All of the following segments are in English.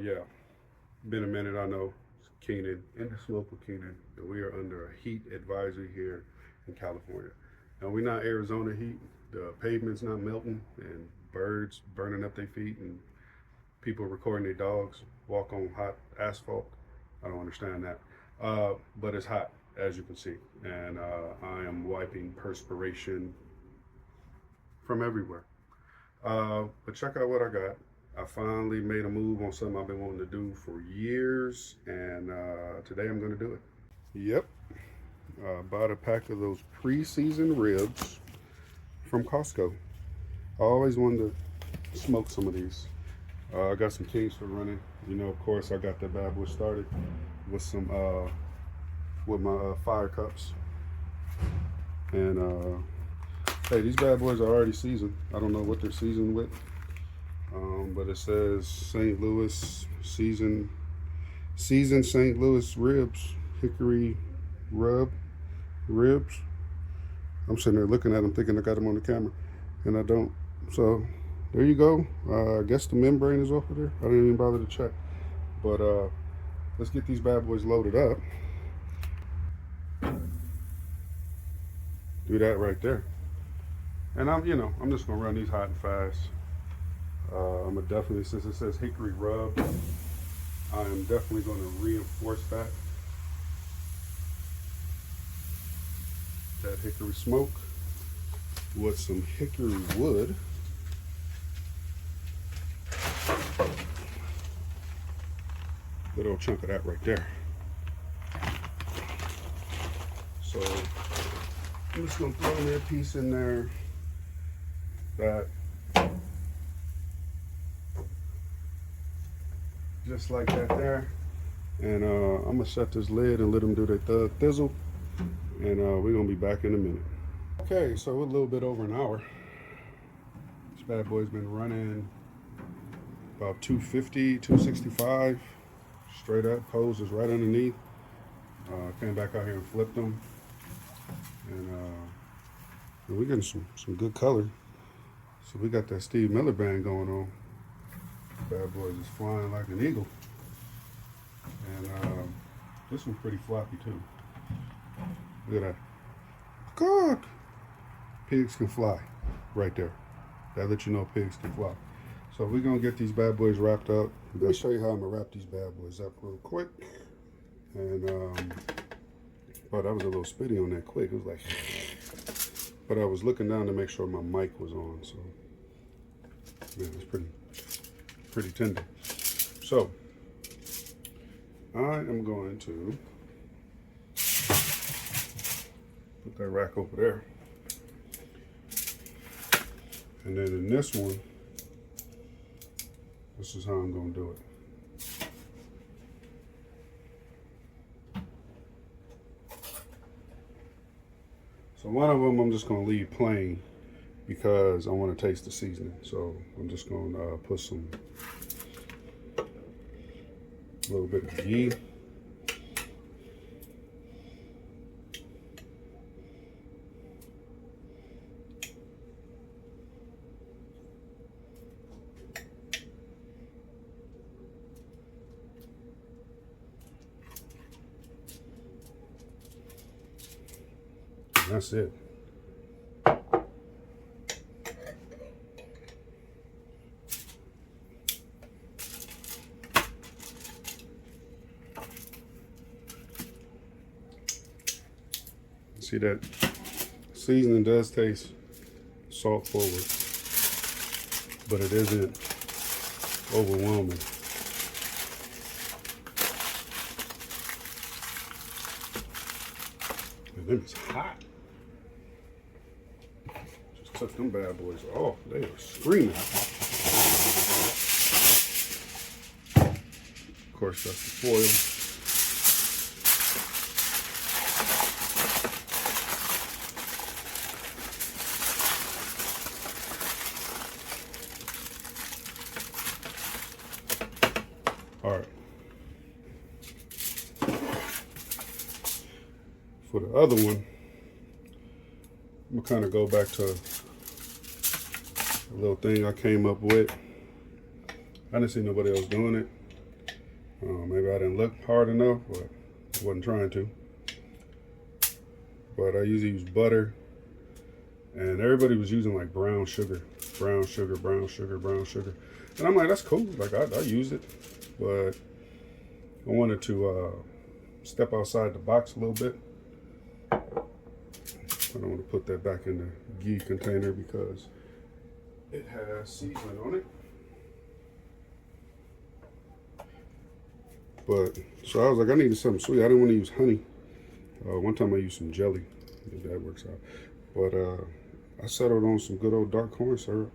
Yeah, been a minute, I know. It's Keenan in the smoke with Keenan, and we are under a heat advisory here in California. Now, we're not Arizona heat. The pavement's not melting, and birds burning up their feet, and people recording their dogs walk on hot asphalt. I don't understand that. But it's hot, as you can see, and I am wiping perspiration from everywhere. But check out what I got. I finally made a move on something I've been wanting to do for years, and today I'm going to do it. Yep, bought a pack of those pre-seasoned ribs from Costco. I always wanted to smoke some of these. I got some Kings for running. You know, of course, I got that bad boy started with some with my fire cups. And hey, these bad boys are already seasoned. I don't know what they're seasoned with. But it says St. Louis seasoned St. Louis ribs, hickory ribs. I'm sitting there looking at them thinking I got them on the camera, and I don't. So there you go. I guess the membrane is off of there. I didn't even bother to check. But let's get these bad boys loaded up. Do that right there. And I'm just gonna run these hot and fast. I'm gonna definitely, since it says hickory rub, I am definitely gonna reinforce that hickory smoke with some hickory wood. Good old chunk of that right there. So I'm just gonna throw me a piece in there that just like that there, and I'm gonna shut this lid and let them do their thug thizzle, and we're gonna be back in a minute. Okay, so a little bit over an hour. This bad boy's been running about 250, 265 straight up. Hose is right underneath. Came back out here and flipped them, and we're getting some good color. So we got that Steve Miller band going on. Bad boys is flying like an eagle, and this one's pretty floppy too. Look at that. God, pigs can fly right there. That let you know pigs can fly. So we're gonna get these bad boys wrapped up. Let me show you how I'm gonna wrap these bad boys up real quick. And oh, that was a little spitty on that quick. It was like, but I was looking down to make sure my mic was on. So man, it's pretty tender. So I am going to put that rack over there, and then in this one, this is how I'm going to do it. So one of them I'm just going to leave plain because I want to taste the seasoning. So I'm just going to put a little bit of ghee. And that's it. See, that seasoning does taste salt forward, but it isn't overwhelming. And them is hot. Just took them bad boys off. They are screaming. Of course, that's the foil. All right. For the other one, I'm gonna kind of go back to a little thing I came up with. I didn't see nobody else doing it, Maybe I didn't look hard enough, but I wasn't trying to. But I usually use butter, and everybody was using like brown sugar, brown sugar, brown sugar, brown sugar. And I'm like, that's cool. Like I use it, but I wanted to step outside the box a little bit. I don't want to put that back in the ghee container because it has seasoning on it. But so I was like, I needed something sweet. I didn't want to use honey. One time I used some jelly. If that works out. But I settled on some good old dark corn syrup.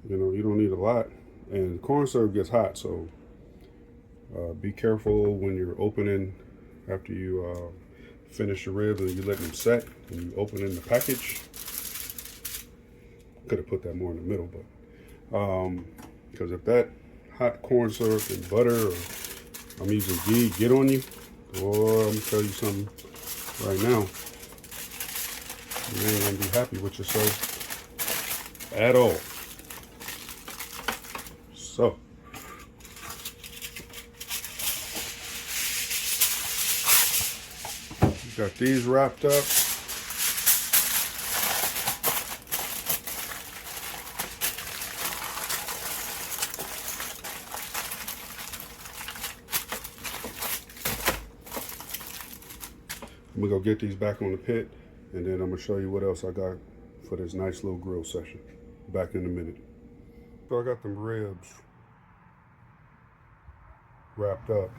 You know, you don't need a lot. And corn syrup gets hot, so be careful when you're opening after you finish your ribs and you let them set and you open in the package. Could have put that more in the middle, but because if that hot corn syrup and butter, or I'm using ghee, get on you, boy, I'm gonna tell you something right now. You ain't gonna be happy with yourself at all. So got these wrapped up. I'm gonna go get these back on the pit, and then I'm gonna show you what else I got for this nice little grill session. Back in a minute. So I got them ribs wrapped up,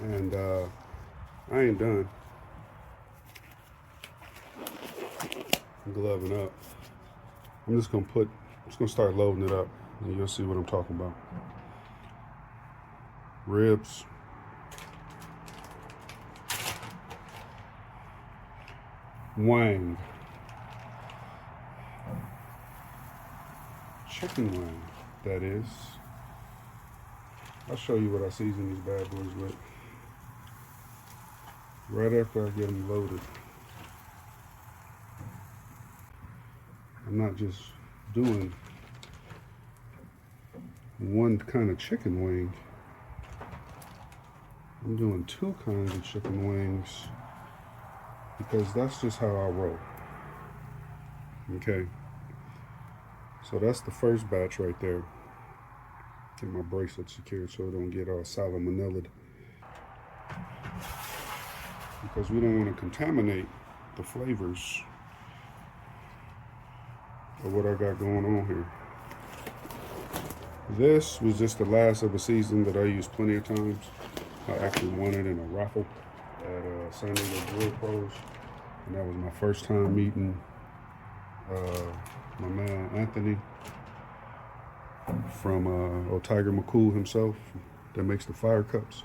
and I ain't done. I'm gloving up. I'm just gonna start loading it up, and you'll see what I'm talking about. Ribs. Wang. Chicken wing, that is. I'll show you what I season these bad boys with right after I get them loaded. I'm not just doing one kind of chicken wing. I'm doing two kinds of chicken wings because that's just how I roll. Okay. So that's the first batch right there. Get my bracelet secured so it don't get all salmonella. Because we don't want to contaminate the flavors of what I got going on here. This was just the last of a season that I used plenty of times. I actually won it in a raffle at San Diego Grill Pros. And that was my first time meeting my man Anthony from Tiger McCool himself that makes the fire cups.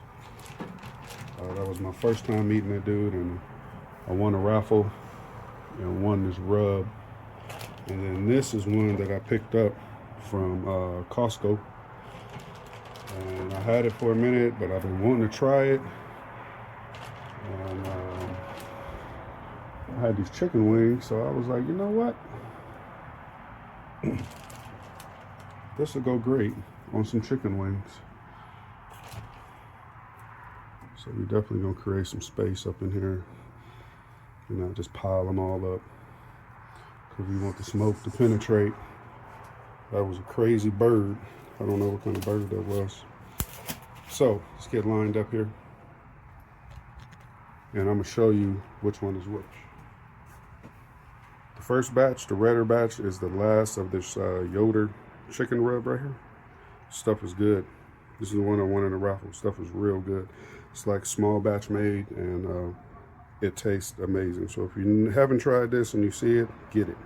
That was my first time meeting that dude, and I won a raffle and won this rub. And then this is one that I picked up from Costco, and I had it for a minute, but I've been wanting to try it. And I had these chicken wings, so I was like, you know what? This will go great on some chicken wings. So we're definitely gonna create some space up in here and not just pile them all up, because we want the smoke to penetrate. That was a crazy bird. I don't know what kind of bird that was. So let's get lined up here, and I'm gonna show you which one is which. The first batch, the redder batch, is the last of this Yoder chicken rub right here. Stuff is good. This is the one I won in the raffle. Stuff is real good. It's like small batch made, and it tastes amazing. So if you haven't tried this and you see it, get it.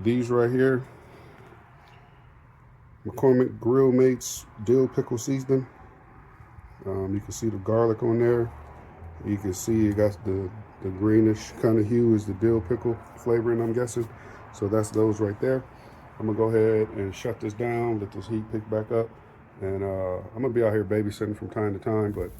These right here, McCormick Grill Mates Dill Pickle Seasoning. You can see the garlic on there. You can see it got the greenish kind of hue is the dill pickle flavoring, I'm guessing. So that's those right there. I'm gonna go ahead and shut this down, let this heat pick back up. And I'm gonna be out here babysitting from time to time, but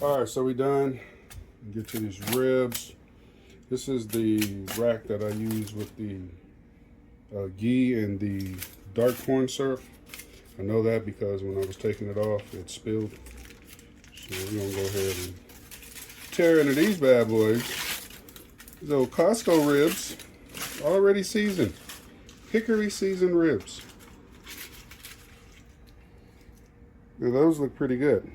All right, so we done. Get to these ribs. This is the rack that I use with the ghee and the dark corn syrup. I know that because when I was taking it off, it spilled. So we're gonna go ahead and tear into these bad boys. These old Costco ribs, already seasoned. Hickory seasoned ribs. Now those look pretty good.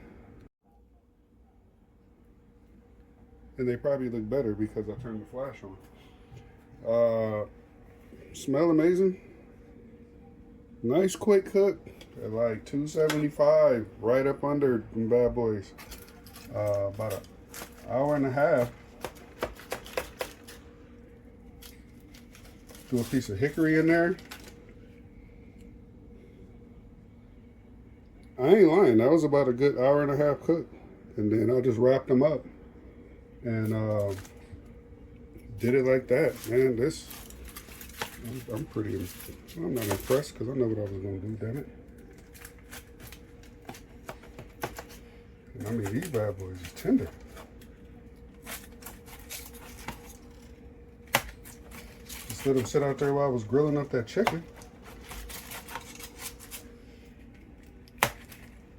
And they probably look better because I turned the flash on. Smell amazing. Nice quick cook at like 275, right up under them bad boys. About an hour and a half. Do a piece of hickory in there. I ain't lying, that was about a good hour and a half cook. And then I just wrapped them up and did it like that. Man, this, I'm not impressed because I know what I was going to do, damn it. And I mean, these bad boys is tender. Just let them sit out there while I was grilling up that chicken.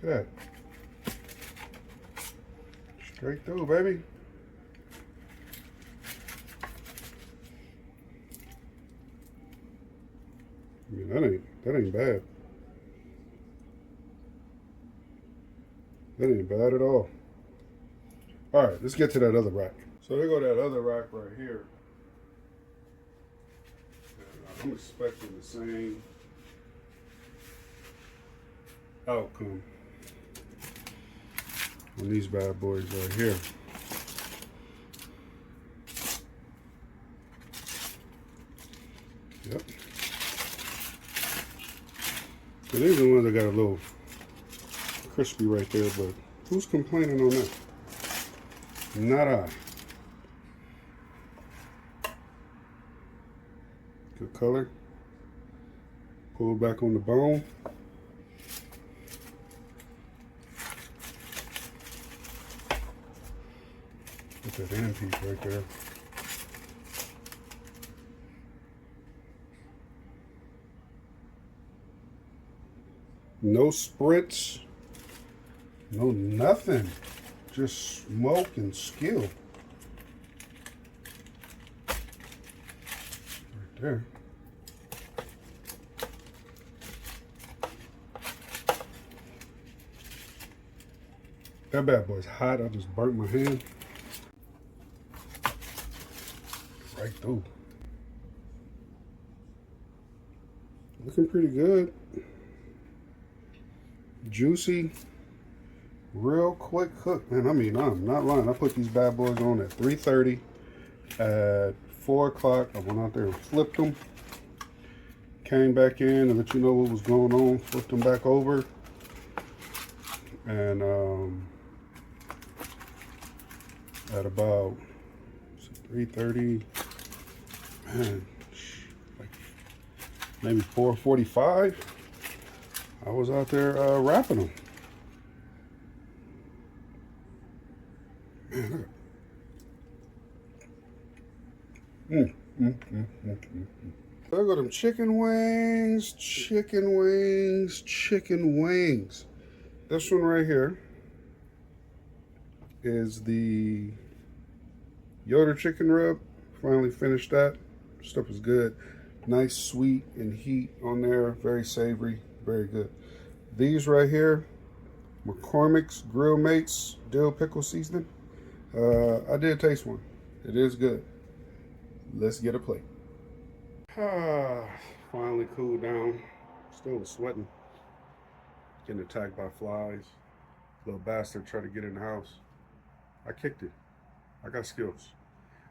Look at that. Straight through, baby. I mean, that ain't bad. That ain't bad at all. All right, let's get to that other rack. So there go that other rack right here. I'm expecting the same outcome on these bad boys right here. Yep. So these are the ones that got a little crispy right there, but who's complaining on that? Not I. Good color. Pull back on the bone. Look at that end piece right there. No spritz, no nothing, just smoke and skill. Right there. That bad boy's hot, I just burnt my hand. Right through. Looking pretty good. Juicy, real quick cook. Man, I mean, I'm not lying. I put these bad boys on at 3:30. At 4 o'clock, I went out there and flipped them. Came back in and let you know what was going on. Flipped them back over. And at about 3:30, man, like maybe 4:45. I was out there wrapping them. Man, look at them chicken wings, chicken wings, chicken wings. This one right here is the Yoder chicken rub. Finally finished that. Stuff is good. Nice sweet and heat on there. Very savory. Very good. These right here, McCormick's Grill Mates Dill Pickle Seasoning. I did taste one. It is good. Let's get a plate. Finally cooled down. Still sweating. Getting attacked by flies. Little bastard tried to get in the house. I kicked it. I got skills.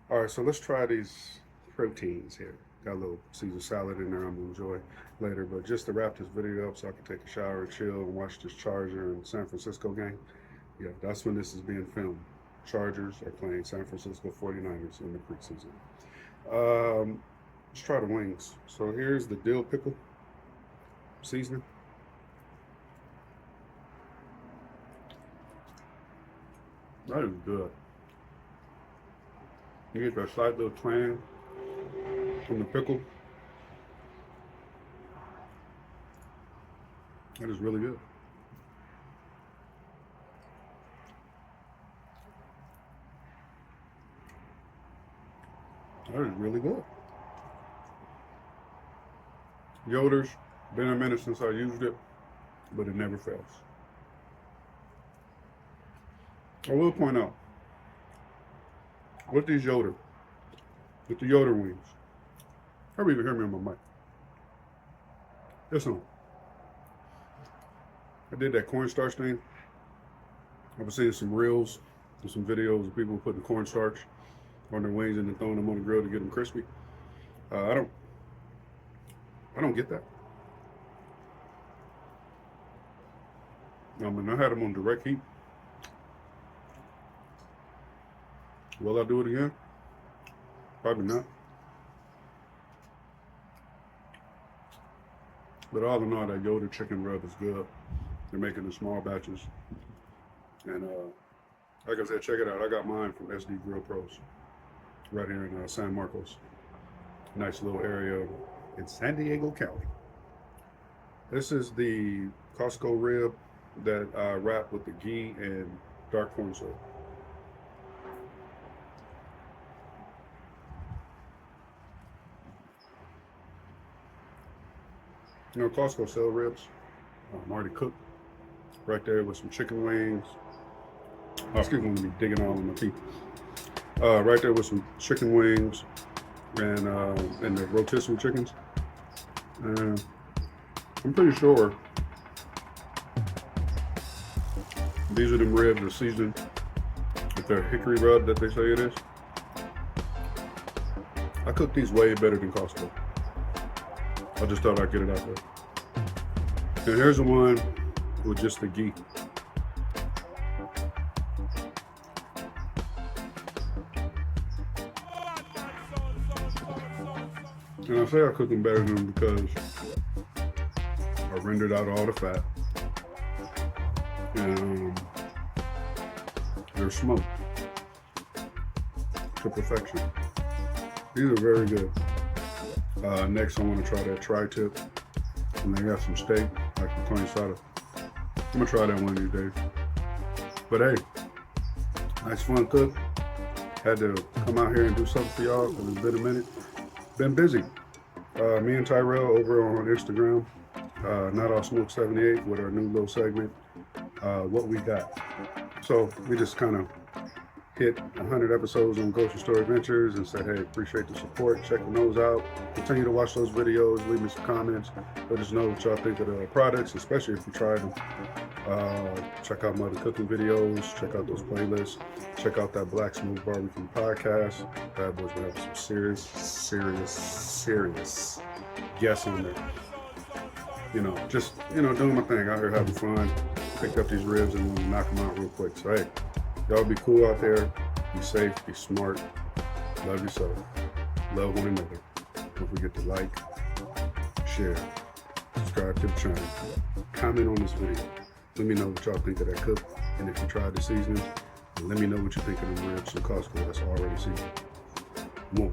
All right, so let's try these proteins here. Got a little Caesar salad in there I'm gonna enjoy later, but just to wrap this video up so I can take a shower and chill and watch this Charger and San Francisco game. Yeah, that's when this is being filmed. Chargers are playing San Francisco 49ers in the preseason. Let's try the wings. So here's the dill pickle seasoning. That is good. You get that slight little twang from the pickle. That is really good. That is really good. Yoder's been a minute since I used it, but it never fails. I will point out, with these Yoder, with the Yoder wings, I don't even hear me on my mic. Listen, I did that cornstarch thing. I was seeing some reels and some videos of people putting cornstarch on their wings and then throwing them on the grill to get them crispy. I don't get that. I mean, I had them on direct heat. Will I do it again? Probably not. But all in all, that Yoder chicken rub is good. They're making the small batches. And like I said, check it out. I got mine from SD Grill Pros right here in San Marcos. Nice little area in San Diego County. This is the Costco rib that I wrap with the ghee and dark corn syrup. You know, Costco sell ribs. Already cooked. Right there with some chicken wings. Oh, excuse me, I'm gonna be digging all in my teeth. Right there with some chicken wings and the rotisserie chickens. I'm pretty sure these are them ribs that seasoned with their hickory rub that they say it is. I cook these way better than Costco. I just thought I'd get it out there. And here's the one with just the ghee. And I say I cook them better than them because I rendered out all the fat. And they're smoked to perfection. These are very good. Next, I want to try that tri-tip. And they got some steak, like the plain sada. I'm gonna try that one of these days. But hey, nice fun cook. Had to come out here and do something for y'all because it's been a minute. Been busy. Me and Tyrell over on Instagram, Not All Smoke 78 with our new little segment, What We Got. So we just kind of hit 100 episodes on Grocery Store Adventures and said, hey, appreciate the support, checking those out. Continue to watch those videos, leave me some comments, let us know what y'all think of the products, especially if you tried them. Check out my other cooking videos, check out those playlists, check out that Black Smoke Barbecue podcast. Bad boys will have some serious guests on there. You know, just, doing my thing out here having fun. Picked up these ribs and want to knock them out real quick. So hey, y'all be cool out there, be safe, be smart, love yourself, love one another. Don't forget to like, share, subscribe to the channel, comment on this video. Let me know what y'all think of that cook, and if you tried the seasoning, let me know what you think of the ribs from Costco that's already seasoned. More.